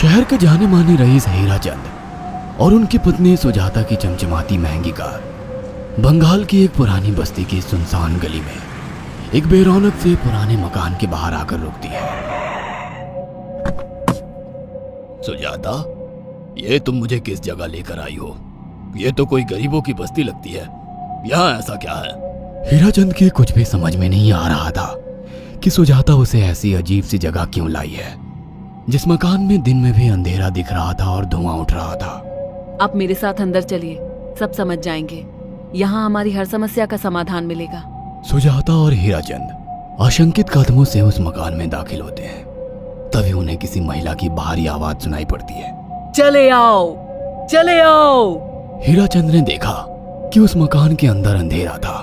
शहर के जाने माने रईस हीराचंद और उनकी पत्नी सुजाता की चमचमाती महंगी कार बंगाल की एक पुरानी बस्ती की सुनसान गली में एक बेरौनक से पुराने मकान के बाहर आकर रुकती है। सुजाता, ये तुम मुझे किस जगह लेकर आई हो? ये तो कोई गरीबों की बस्ती लगती है। यहाँ ऐसा क्या है? हीराचंद के कुछ भी समझ में नहीं आ रहा था कि सुजाता उसे ऐसी अजीब सी जगह क्यों लाई है, जिस मकान में दिन में भी अंधेरा दिख रहा था और धुआं उठ रहा था। आप मेरे साथ अंदर चलिए, सब समझ जाएंगे। यहाँ हमारी हर समस्या का समाधान मिलेगा। सुजाता और हीराचंद आशंकित कदमों से उस मकान में दाखिल होते हैं। तभी उन्हें किसी महिला की बाहरी आवाज सुनाई पड़ती है। चले आओ, चले आओ। हीराचंद ने देखा कि उस मकान के अंदर अंधेरा था।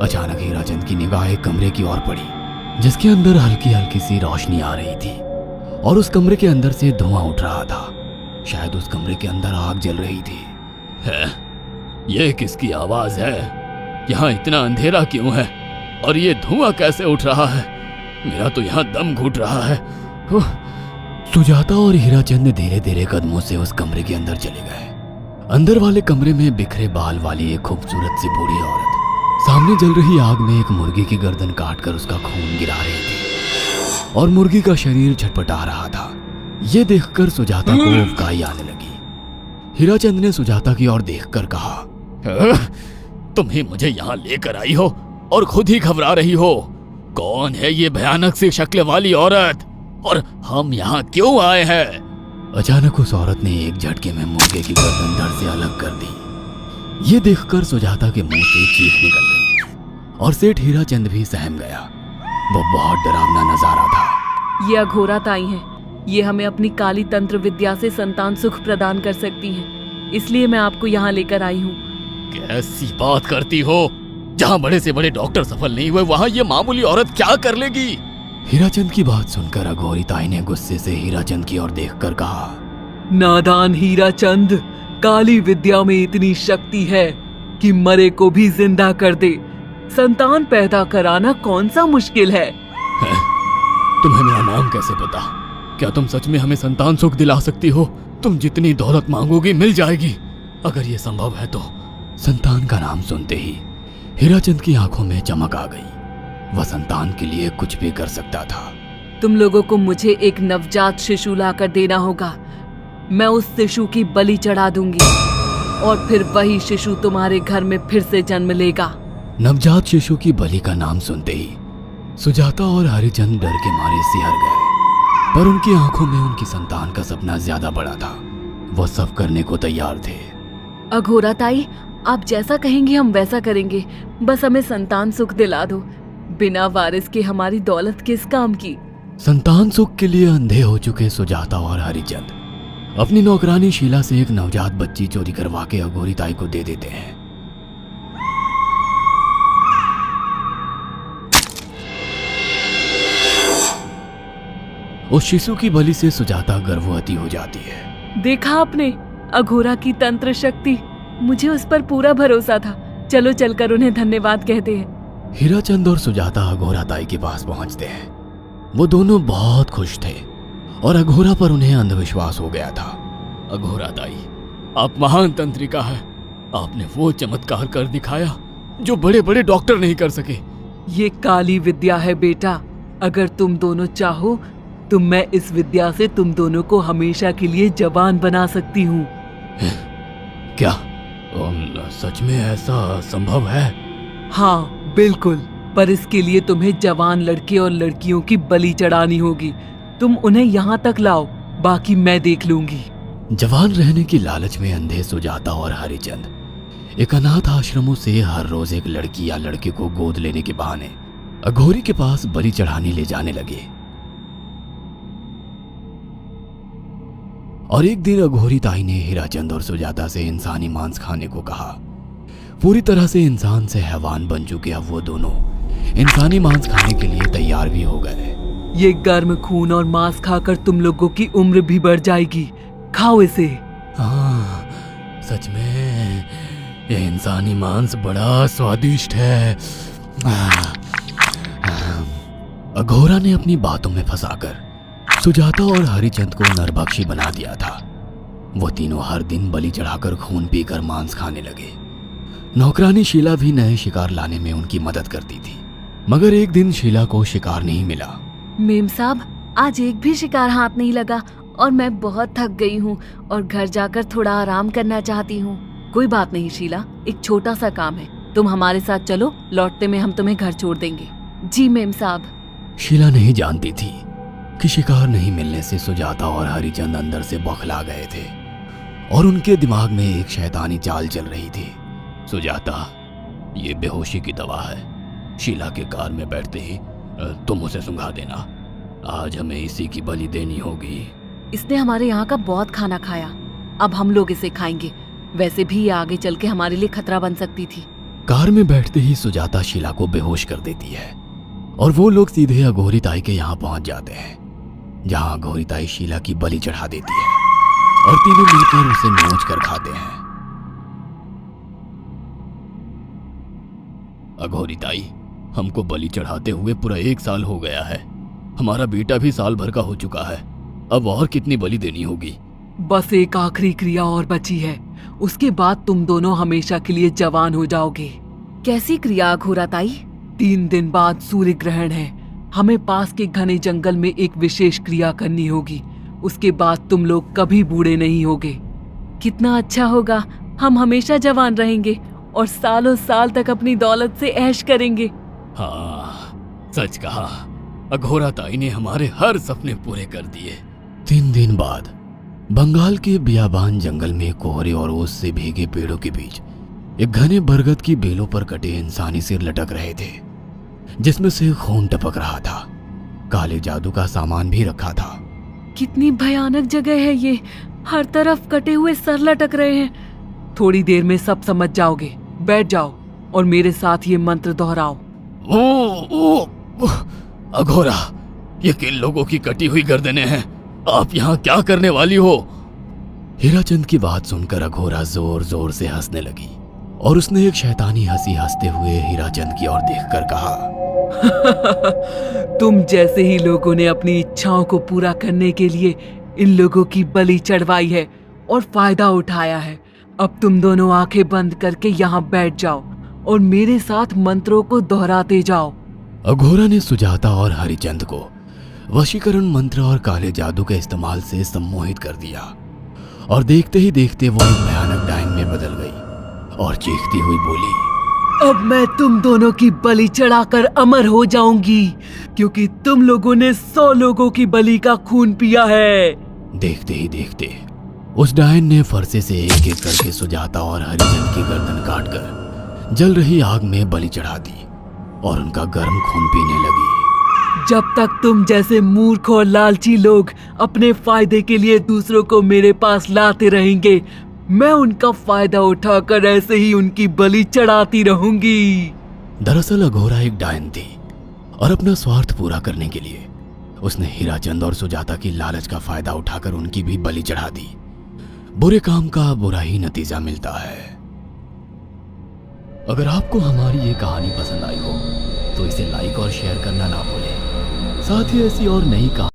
अचानक हीराचंद की निगाह एक कमरे की ओर पड़ी, जिसके अंदर हल्की हल्की सी रोशनी आ रही थी और उस कमरे के अंदर से धुआं उठ रहा था। शायद उस कमरे के अंदर आग जल रही थी। है? ये किसकी आवाज है? यहाँ इतना अंधेरा क्यों है और ये धुआं कैसे उठ रहा है? मेरा तो यहाँ दम घुट रहा है। सुजाता और हीराचंद धीरे धीरे कदमों से उस कमरे के अंदर चले गए। अंदर वाले कमरे में बिखरे बाल वाली एक खूबसूरत सी बूढ़ी औरत सामने जल रही आग में एक मुर्गी की गर्दन काटकर उसका खून गिरा रही थी और मुर्गी का शरीर छटपटा रहा था। ये देखकर सुजाता को उबकाई आने लगी। हीराचंद ने सुजाता की ओर देखकर कहा, तुम ही मुझे यहाँ लेकर आई हो और खुद ही घबरा रही हो। कौन है ये भयानक सी शक्ल वाली औरत और हम यहाँ क्यों आए हैं? अचानक उस औरत ने एक झटके में मुर्गे की गर्दन धड़ से अलग कर दी। ये देखकर सुजाता के मुंह से चीख निकल गई और सेठ हीराचंद भी सहम गया। वो बहुत डरावना नजारा था। ये अघोरा ताई हैं। ये हमें अपनी काली तंत्र विद्या से संतान सुख प्रदान कर सकती हैं। इसलिए मैं आपको यहाँ लेकर आई हूँ। कैसी बात करती हो? जहाँ बड़े से बड़े डॉक्टर सफल नहीं हुए, वहाँ ये मामूली औरत क्या कर लेगी? हीराचंद की बात सुनकर अघोरी ताई ने गुस्से से हीराचंद की ओर देखकर कहा, नादान हीराचंद, काली विद्या में इतनी शक्ति है कि मरे को भी जिंदा कर दे। संतान पैदा कराना कौन सा मुश्किल है? तुम्हें मेरा नाम कैसे पता? क्या तुम सच में हमें संतान सुख दिला सकती हो? तुम जितनी दौलत मांगोगी मिल जाएगी, अगर ये संभव है तो। संतान का नाम सुनते ही हीराचंद की आंखों में चमक आ गई। वह संतान के लिए कुछ भी कर सकता था। तुम लोगों को मुझे एक नवजात शिशु लाकर देना होगा। मैं उस शिशु की बलि चढ़ा दूंगी और फिर वही शिशु तुम्हारे घर में फिर से जन्म लेगा। नवजात शिशु की बलि का नाम सुनते ही सुजाता और हरिचंद डर के मारे सिहर गए, पर उनकी आंखों में उनकी संतान का सपना ज्यादा बड़ा था। वो सब करने को तैयार थे। अघोरा ताई, आप जैसा कहेंगे हम वैसा करेंगे। बस हमें संतान सुख दिला दो। बिना वारिस के हमारी दौलत किस काम की? संतान सुख के लिए अंधे हो चुके सुजाता और हरिचंद अपनी नौकरानी शीला से एक नवजात बच्ची चोरी करवा के अघोरी ताई को दे देते हैं। उस शिशु की बलि से सुजाता गर्भवती हो जाती है। देखा आपने अघोरा की तंत्र शक्ति? मुझे उस पर पूरा भरोसा था। चलो चलकर उन्हें धन्यवाद कहते हैं। हीराचंद और सुजाता अघोरा ताई के पास पहुंचते हैं। वो दोनों बहुत खुश थे और अघोरा पर उन्हें अंधविश्वास हो गया था। अघोरा ताई, आप महान तंत्रिका है। आपने वो चमत्कार कर दिखाया जो बड़े बड़े डॉक्टर नहीं कर सके। ये काली विद्या है बेटा। अगर तुम दोनों चाहो तो मैं इस विद्या से तुम दोनों को हमेशा के लिए जवान बना सकती हूँ। क्या सच में ऐसा संभव है? हाँ बिल्कुल, पर इसके लिए तुम्हें जवान लड़के और लड़कियों की बलि चढ़ानी होगी। तुम उन्हें यहाँ तक लाओ, बाकी मैं देख लूंगी। जवान रहने की लालच में अंधे सुजाता और हरिचंद एक अनाथ आश्रमों से हर रोज एक लड़की या लड़के को गोद लेने के बहाने अघोरी के पास बलि चढ़ाने ले जाने लगे। और एक दिन अघोरी ताई ने हीराचंद और सुजाता से इंसानी मांस खाने को कहा। पूरी तरह से इंसान से हैवान बन चुके अब वो दोनों इंसानी मांस खाने के लिए तैयार भी हो गए। ये गर्म खून और मांस खाकर तुम लोगों की उम्र भी बढ़ जाएगी। खाओ इसे। हाँ, सच में ये इंसानी मांस बड़ा स्वादिष्ट है। अघोरा ने अपनी बातों में फंसाकर सुजाता और हरिचंद को नरभक्षी बना दिया था। वो तीनों हर दिन बलि चढ़ाकर खून पीकर मांस खाने लगे। नौकरानी शीला भी नए शिकार लाने में उनकी मदद करती थी, मगर एक दिन शीला को शिकार नहीं मिला। मेम साहब, आज एक भी शिकार हाथ नहीं लगा और मैं बहुत थक गई हूँ और घर जाकर थोड़ा आराम करना चाहती हूँ। कोई बात नहीं शीला, एक छोटा सा काम है, तुम हमारे साथ चलो, लौटते में हम तुम्हें घर छोड़ देंगे। जी मेम साहब। शीला नहीं जानती थी कि शिकार नहीं मिलने से सुजाता और हरिचंद अंदर से बौखला गए थे और उनके दिमाग में एक शैतानी चाल चल रही थी। सुजाता, ये बेहोशी की दवा है। शीला के कार में बैठते ही तुम उसे सुंघा देना। आज हमें इसी की बलि देनी होगी। इसने हमारे यहाँ का बहुत खाना खाया, अब हम लोग इसे खाएंगे। वैसे भी ये आगे चल के हमारे लिए खतरा बन सकती थी। कार में बैठते ही सुजाता शीला को बेहोश कर देती है और वो लोग सीधे अघोरी ताई के यहाँ पहुंच जाते हैं, जहां अघोरी ताई शीला की बलि चढ़ा देती है और तीनों मिलकर उसे नोच कर खाते हैं। अघोरी ताई, हमको बलि चढ़ाते हुए पूरा 1 साल हो गया है। हमारा बेटा भी साल भर का हो चुका है। अब और कितनी बलि देनी होगी? बस एक आखिरी क्रिया और बची है, उसके बाद तुम दोनों हमेशा के लिए जवान हो जाओगे। कैसी क्रिया अघोरा ताई? 3 दिन बाद सूर्य ग्रहण है। हमें पास के घने जंगल में एक विशेष क्रिया करनी होगी। उसके बाद तुम लोग कभी बूढ़े नहीं होगे। कितना अच्छा होगा, हम हमेशा जवान रहेंगे और सालों साल तक अपनी दौलत से ऐश करेंगे। हाँ, सच कहा। अघोरा ताई ने हमारे हर सपने पूरे कर दिए। 3 दिन बाद बंगाल के बियाबान जंगल में कोहरे और ओस से भीगे पेड़ों के बीच एक घने बरगद की बेलों पर कटे इंसानी सिर लटक रहे थे, जिसमें से खून टपक रहा था। काले जादू का सामान भी रखा था। कितनी भयानक जगह है ये, हर तरफ कटे हुए सर लटक रहे हैं। थोड़ी देर में सब समझ जाओगे। बैठ जाओ और मेरे साथ ये मंत्र दोहराओ। अघोरा, ये किन लोगों की कटी हुई गर्दनें हैं? आप यहाँ क्या करने वाली हो? हीराचंद की बात सुनकर अघोरा जोर जोर से हंसने लगी और उसने एक शैतानी हंसी हंसते हुए हीराचंद की ओर देखकर कहा, तुम जैसे ही लोगों ने अपनी इच्छाओं को पूरा करने के लिए इन लोगों की बलि चढ़वाई है और फायदा उठाया है। अब तुम दोनों आंखें बंद करके यहाँ बैठ जाओ और मेरे साथ मंत्रों को दोहराते जाओ। अघोरा ने सुजाता और हरिचंद को वशीकरण मंत्र और काले जादू के इस्तेमाल से सम्मोहित कर दिया और देखते ही देखते वो एक भयानक डायन में बदल गई और चीखती हुई बोली, अब मैं तुम दोनों की बलि चढ़ाकर अमर हो जाऊंगी, क्योंकि तुम लोगों ने 100 लोगों की बलि का खून पिया है। देखते ही देखते उस डायन ने फरसे से एक एक करके सुजाता और हरिचंद की गर्दन काटकर जल रही आग में बलि चढ़ा दी और उनका गर्म खून पीने लगी। जब तक तुम जैसे मूर्ख और लालची लोग अपने फायदे के लिए दूसरों को मेरे पास लाते रहेंगे, मैं उनका फायदा उठाकर ऐसे ही उनकी बलि चढ़ाती रहूंगी। दरअसल अघोरा एक डायन थी और अपना स्वार्थ पूरा करने के लिए उसने हीराचंद और सुजाता की लालच का फायदा उठाकर उनकी भी बलि चढ़ा दी। बुरे काम का बुरा ही नतीजा मिलता है। अगर आपको हमारी ये कहानी पसंद आई हो तो इसे लाइक और शेयर करना ना भूलें। साथ ही ऐसी और नई कहानी